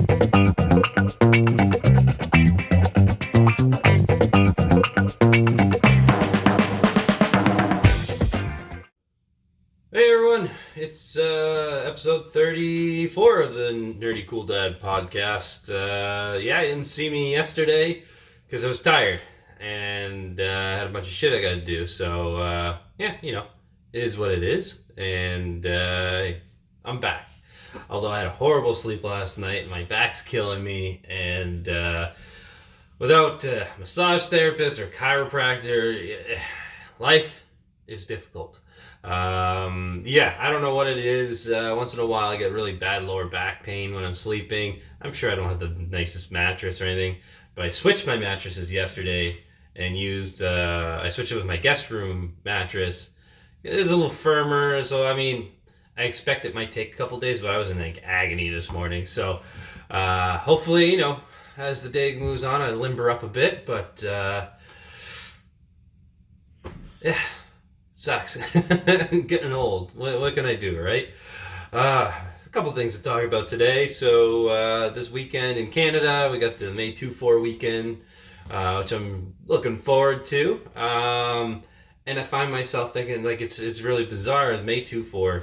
Hey everyone, it's episode 34 of the Nerdy Cool Dad podcast. Yeah, you didn't see me yesterday because I was tired and I had a bunch of shit I gotta do. So, yeah, it is what it is. And I'm back. Although I had a horrible sleep last night, my back's killing me, and without a massage therapist or chiropractor, life is difficult. Yeah, I don't know what it is. Once in a while, I get really bad lower back pain when I'm sleeping. I'm sure I don't have the nicest mattress or anything, but I switched my mattresses yesterday and I switched it with my guest room mattress. It is a little firmer, so I mean, I expect it might take a couple days, but I was in like agony this morning. So, hopefully, as the day moves on, I limber up a bit, but yeah, sucks. Getting old. What can I do, right? A couple things to talk about today. So this weekend in Canada, we got the May 2-4 weekend, which I'm looking forward to. And I find myself thinking like it's really bizarre as May 2-4.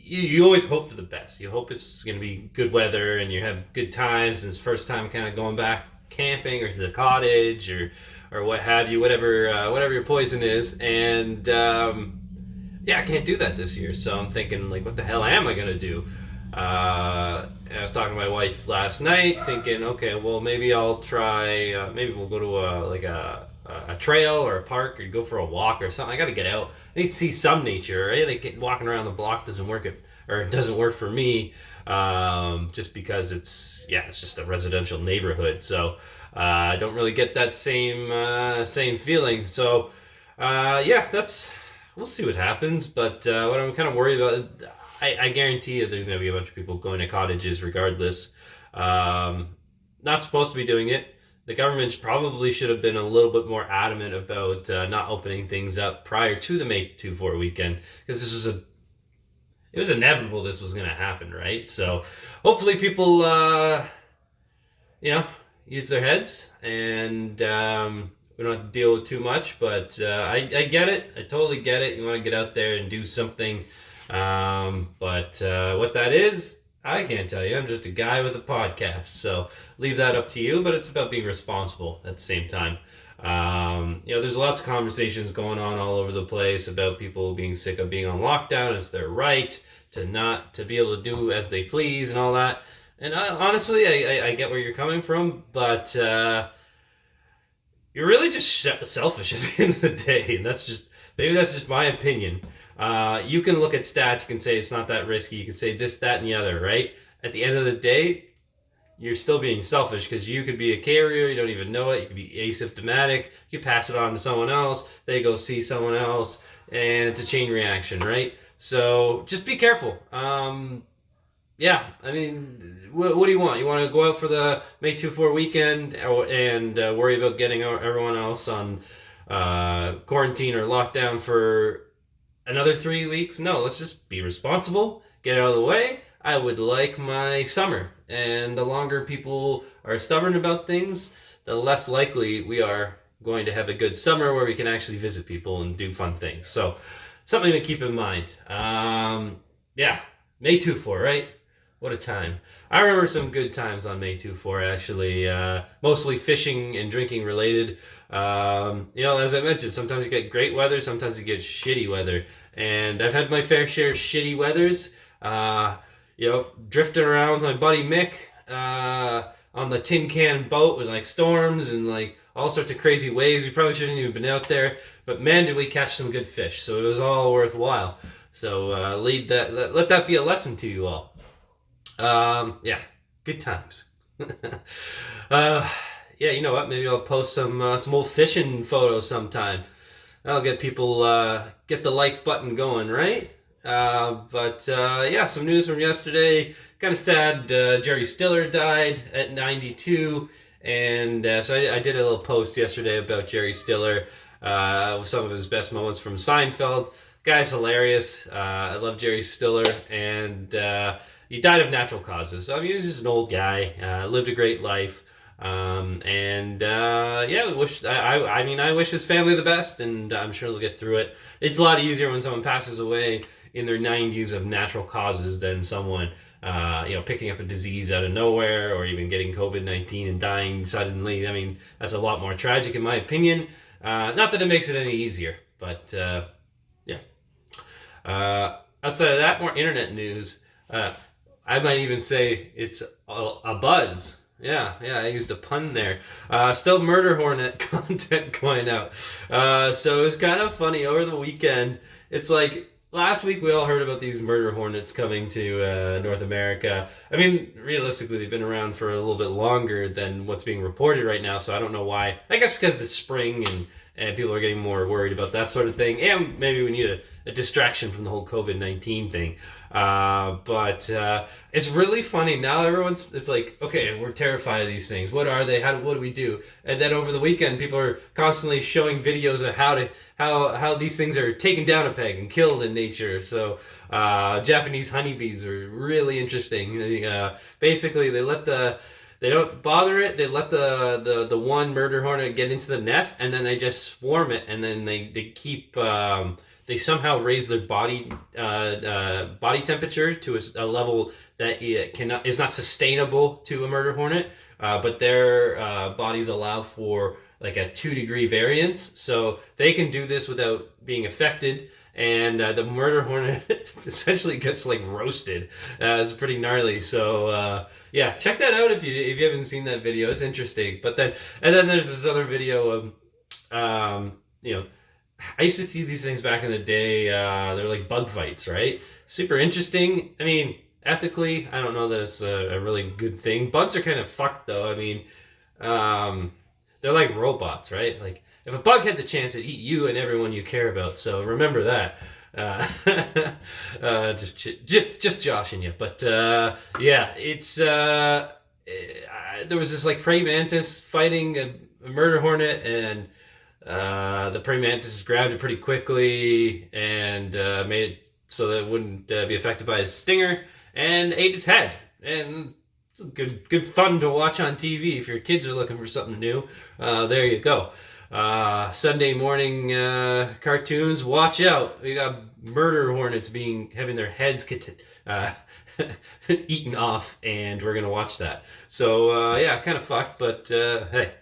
You always hope for the best. You hope it's going to be good weather and you have good times. And it's first time kind of going back camping or to the cottage or what have you, whatever your poison is. And yeah, I can't do that this year. So I'm thinking like, what the hell am I going to do? I was talking to my wife last night, thinking, okay, well maybe I'll try. Maybe we'll go to a trail or a park or go for a walk or something. I got to get out. I need to see some nature, right? Like walking around the block doesn't work, it doesn't work for me, just because it's just a residential neighborhood. So I don't really get that same feeling. So yeah, we'll see what happens. But what I'm kind of worried about, I guarantee you, there's going to be a bunch of people going to cottages regardless. Not supposed to be doing it. The government probably should have been a little bit more adamant about not opening things up prior to the May 2-4 weekend, because it was inevitable this was going to happen, right? So hopefully people, use their heads and we don't have to deal with too much. But I get it. I totally get it. You want to get out there and do something. But what that is, I can't tell you. I'm just a guy with a podcast, so leave that up to you. But it's about being responsible at the same time. There's lots of conversations going on all over the place about people being sick of being on lockdown. It's their right to be able to do as they please and all that. And honestly, I get where you're coming from, but you're really just selfish at the end of the day, and maybe that's just my opinion. You can look at stats, you can say it's not that risky, you can say this, that, and the other, right? At the end of the day, you're still being selfish because you could be a carrier, you don't even know it, you could be asymptomatic, you pass it on to someone else, they go see someone else, and it's a chain reaction, right? So just be careful. Yeah, I mean, what do you want? You want to go out for the May 2-4 weekend and worry about getting everyone else on quarantine or lockdown for another 3 weeks? No, let's just be responsible, get out of the way. I would like my summer. And the longer people are stubborn about things, the less likely we are going to have a good summer where we can actually visit people and do fun things. So, something to keep in mind. Yeah, May 2-4, right? What a time. I remember some good times on May 2-4, actually. Mostly fishing and drinking related. As I mentioned, sometimes you get great weather, sometimes you get shitty weather. And I've had my fair share of shitty weathers. Drifting around with my buddy Mick on the tin can boat with like storms and like all sorts of crazy waves. We probably shouldn't even been out there, but man, did we catch some good fish. So it was all worthwhile. So let that be a lesson to you all. Yeah, good times. Yeah, you know what? Maybe I'll post some old fishing photos sometime. That'll get people get the like button going, right? But yeah, some news from yesterday. Kind of sad. Jerry Stiller died at 92, and so I did a little post yesterday about Jerry Stiller with some of his best moments from Seinfeld. Guy's hilarious. I love Jerry Stiller, and he died of natural causes. So, I mean, he was just an old guy, lived a great life. Yeah, we wish. I mean, I wish his family the best, and I'm sure they'll get through it. It's a lot easier when someone passes away in their 90s of natural causes than someone, picking up a disease out of nowhere or even getting COVID-19 and dying suddenly. I mean, that's a lot more tragic in my opinion. Not that it makes it any easier, but yeah. Outside of that, more internet news. I might even say it's a buzz. Yeah, I used a pun there. Still murder hornet content going out. So it was kind of funny over the weekend. It's like last week we all heard about these murder hornets coming to North America. I mean, realistically, they've been around for a little bit longer than what's being reported right now. So I don't know why. I guess because it's spring and people are getting more worried about that sort of thing. And maybe we need a distraction from the whole COVID-19 thing. But it's really funny now. It's like, okay, we're terrified of these things. What are they? What do we do? And then over the weekend, people are constantly showing videos of how these things are taken down a peg and killed in nature. So Japanese honeybees are really interesting. Basically, they don't bother it. They let the one murder hornet get into the nest, and then they just swarm it, and then they keep. They somehow raise their body temperature to a level that is not sustainable to a murder hornet, but their bodies allow for like a 2-degree variance, so they can do this without being affected. And the murder hornet essentially gets like roasted. It's pretty gnarly. So yeah, check that out if you haven't seen that video. It's interesting. But then there's this other video of I used to see these things back in the day. They're like bug fights, right? Super interesting. I mean, ethically, I don't know that it's a really good thing. Bugs are kind of fucked, though. I mean, they're like robots, right? Like, if a bug had the chance, it'd eat you and everyone you care about. So remember that. Just joshing you. But yeah, it's there was this like praying mantis fighting a murder hornet, and the praying mantis grabbed it pretty quickly and made it so that it wouldn't be affected by its stinger, and ate its head. And it's good fun to watch on TV if your kids are looking for something new. There you go. Sunday morning cartoons. Watch out! We got murder hornets having their heads eaten off, and we're gonna watch that. So yeah, kind of fucked, but hey.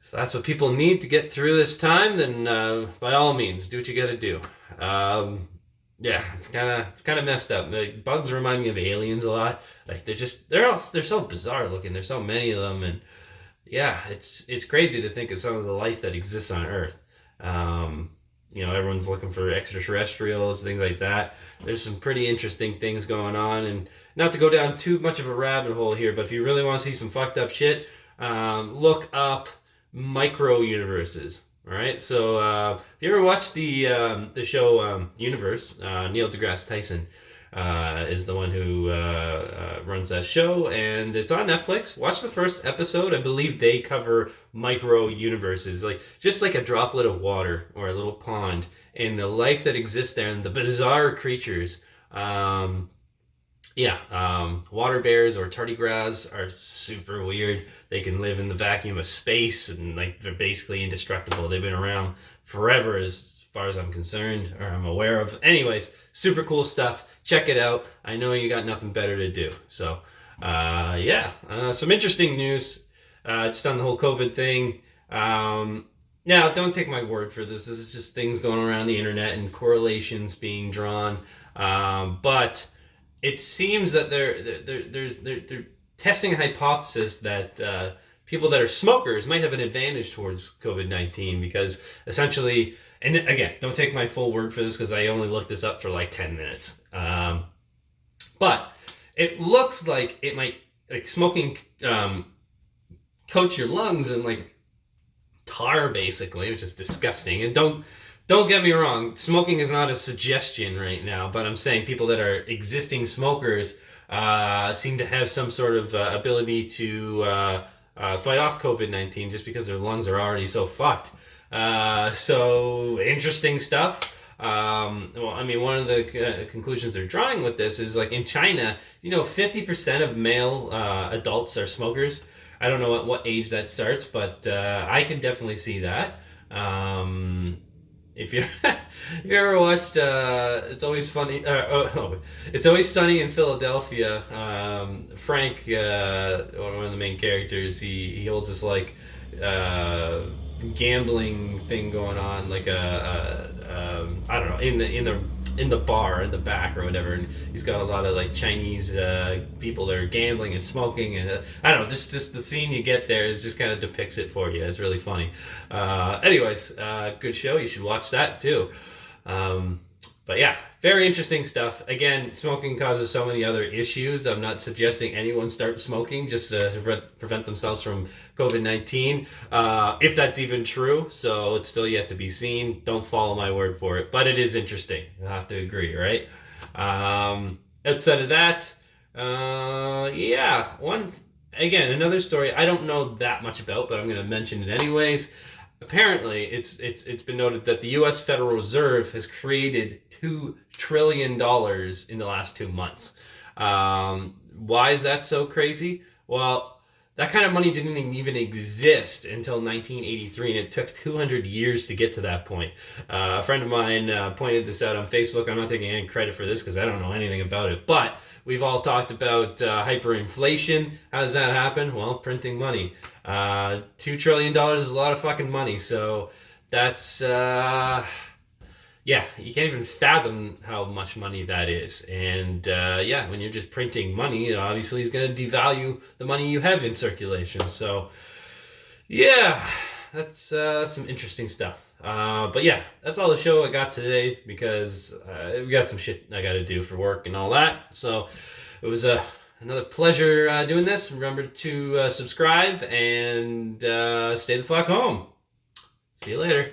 If that's what people need to get through this time, then by all means, do what you got to do. Yeah, it's kind of messed up. Like, bugs remind me of aliens a lot. Like they're so bizarre looking. There's so many of them, and yeah, it's crazy to think of some of the life that exists on Earth. Everyone's looking for extraterrestrials, things like that. There's some pretty interesting things going on, and not to go down too much of a rabbit hole here, but if you really want to see some fucked up shit, look up micro universes. All right, so if you ever watched the show Universe, Neil deGrasse Tyson is the one who runs that show, and it's on Netflix. Watch the first episode. I believe they cover micro universes, like just like a droplet of water or a little pond, and the life that exists there, and the bizarre creatures. Water bears or tardigrades are super weird. They can live in the vacuum of space, and like they're basically indestructible. They've been around forever as far as I'm concerned, or I'm aware of. Anyways, super cool stuff. Check it out. I know you got nothing better to do. So some interesting news just on the whole COVID thing. Now, don't take my word for this. This is just things going around the internet and correlations being drawn. But it seems that they're testing a hypothesis that people that are smokers might have an advantage towards COVID-19 because essentially, and again, don't take my full word for this because I only looked this up for like 10 minutes. But it looks like it might, like smoking coat your lungs in like tar basically, which is disgusting. And don't get me wrong, smoking is not a suggestion right now, but I'm saying people that are existing smokers seem to have some sort of ability to fight off COVID-19 just because their lungs are already so fucked. So interesting stuff. One of the conclusions they're drawing with this is like in China, 50% of male adults are smokers. I don't know at what age that starts, but I can definitely see that. Um, if you if you ever watched It's Always Funny, It's Always Sunny in Philadelphia, Frank, one of the main characters, he holds this like uh, gambling thing going on, like I don't know, in the bar in the back or whatever, and he's got a lot of like Chinese people that are gambling and smoking, and I don't know, just the scene you get there is just kind of depicts it for you. It's really funny. Anyways, good show. You should watch that too. Um, but yeah, very interesting stuff. Again, smoking causes so many other issues. I'm not suggesting anyone start smoking just to prevent themselves from COVID-19, if that's even true. So it's still yet to be seen. Don't follow my word for it, but it is interesting. You'll have to agree, right? Outside of that, yeah, another story I don't know that much about, but I'm going to mention it anyways. Apparently, it's been noted that the U.S. Federal Reserve has created $2 trillion in the last 2 months. Why is that so crazy? Well, that kind of money didn't even exist until 1983, and it took 200 years to get to that point. A friend of mine pointed this out on Facebook. I'm not taking any credit for this because I don't know anything about it, but we've all talked about hyperinflation. How does that happen? Well, printing money. $2 trillion is a lot of fucking money, so that's yeah, you can't even fathom how much money that is. And yeah, when you're just printing money, obviously it's going to devalue the money you have in circulation. So yeah, that's some interesting stuff. But yeah, that's all the show I got today because we got some shit I got to do for work and all that. So it was another pleasure doing this. Remember to subscribe and stay the fuck home. See you later.